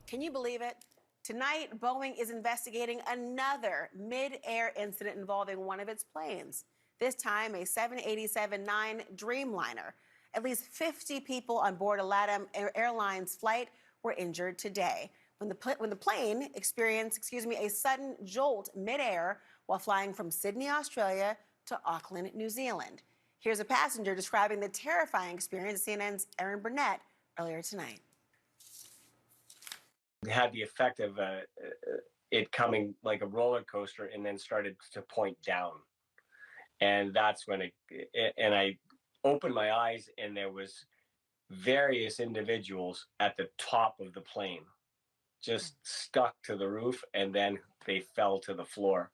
Can you believe it? Tonight, Boeing is investigating another mid-air incident involving one of its planes. This time, a 787-9 Dreamliner. At least 50 people on board a Latam Airlines flight were injured today when the plane experienced, a sudden jolt mid-air while flying from Sydney, Australia to Auckland, New Zealand. Here's a passenger describing the terrifying experience at CNN's Aaron Burnett earlier tonight. Had the effect of it coming like a roller coaster and then started to point down. And that's when I opened my eyes and there was various individuals at the top of the plane just stuck to the roof, and then they fell to the floor.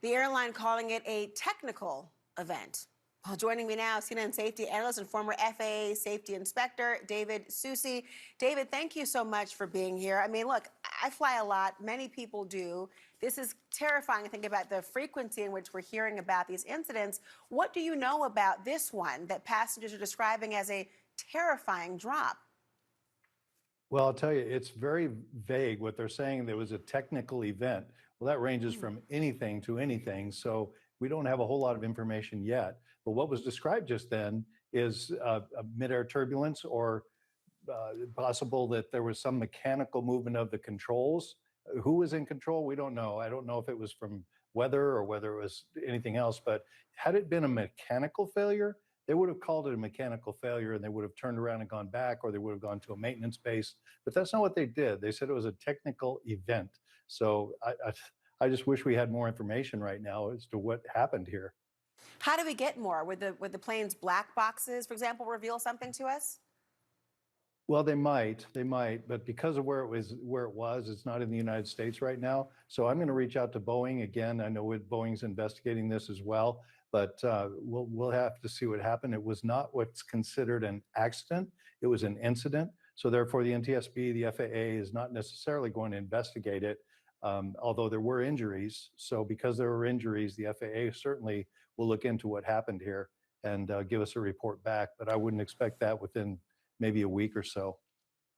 The airline calling it a technical event. Well, joining me now, CNN safety analyst and former FAA safety inspector, David Susi. David, thank you so much for being here. I mean, look, I fly a lot. Many people do. This is terrifying to think about the frequency in which we're hearing about these incidents. What do you know about this one that passengers are describing as a terrifying drop? Well, I'll tell you, it's very vague what they're saying. There was a technical event. Well, that ranges from anything to anything. So we don't have a whole lot of information yet. But what was described just then is a mid-air turbulence, or possible that there was some mechanical movement of the controls. Who was in control? We don't know. I don't know if it was from weather or whether it was anything else. But had it been a mechanical failure, they would have called it a mechanical failure and they would have turned around and gone back, or they would have gone to a maintenance base. But that's not what they did. They said it was a technical event. So I just wish we had more information right now as to what happened here. How do we get more? Would the plane's black boxes, for example, reveal something to us? Well, they might, but because of where it was, it's not in the United States right now. So I'm going to reach out to Boeing again. I know Boeing's investigating this as well, but we'll have to see what happened. It was not what's considered an accident. It was an incident. So therefore, the NTSB, the FAA, is not necessarily going to investigate it, although there were injuries. So because there were injuries, the FAA certainly will look into what happened here and give us a report back. But I wouldn't expect that within maybe a week or so.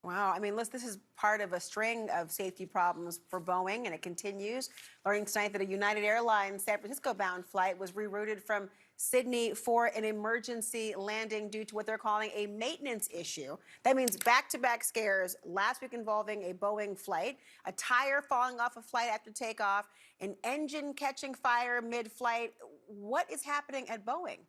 Wow. I mean, listen, this is part of a string of safety problems for Boeing, and it continues. Learning tonight that a United Airlines San Francisco-bound flight was rerouted from Sydney for an emergency landing due to what they're calling a maintenance issue. That means back-to-back scares last week involving a Boeing flight, a tire falling off a flight after takeoff, an engine catching fire mid-flight. What is happening at Boeing?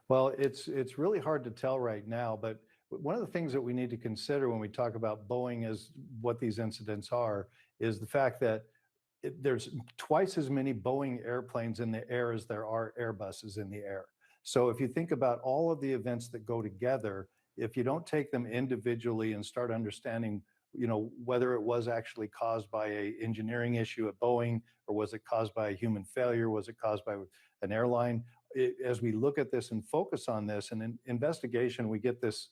Well, it's really hard to tell right now, but one of the things that we need to consider when we talk about Boeing as what these incidents are is the fact that there's twice as many Boeing airplanes in the air as there are Airbuses in the air. So if you think about all of the events that go together, if you don't take them individually and start understanding, whether it was actually caused by an engineering issue at Boeing, or was it caused by a human failure, was it caused by an airline? As we look at this and focus on this, and in investigation, we get this,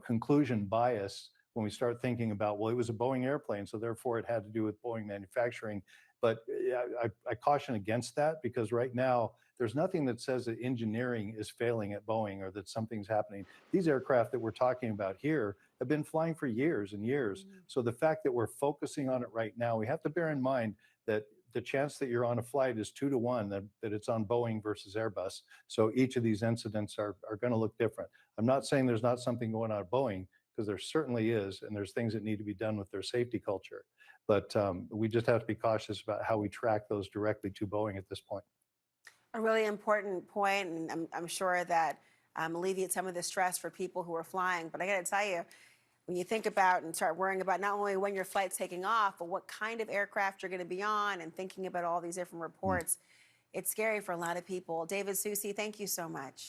conclusion bias when we start thinking about, well, it was a Boeing airplane, so therefore it had to do with Boeing manufacturing. But I caution against that, because right now there's nothing that says that engineering is failing at Boeing or that something's happening. These aircraft that we're talking about here have been flying for years and years. So the fact that we're focusing on it right now, we have to bear in mind that the chance that you're on a flight is 2 to 1, that it's on Boeing versus Airbus. So each of these incidents are going to look different. I'm not saying there's not something going on at Boeing, because there certainly is, and there's things that need to be done with their safety culture. But we just have to be cautious about how we track those directly to Boeing at this point. A really important point, and I'm sure that alleviates some of the stress for people who are flying. But I got to tell you, when you think about and start worrying about not only when your flight's taking off, but what kind of aircraft you're going to be on, and thinking about all these different reports, it's scary for a lot of people. David Susi, thank you so much.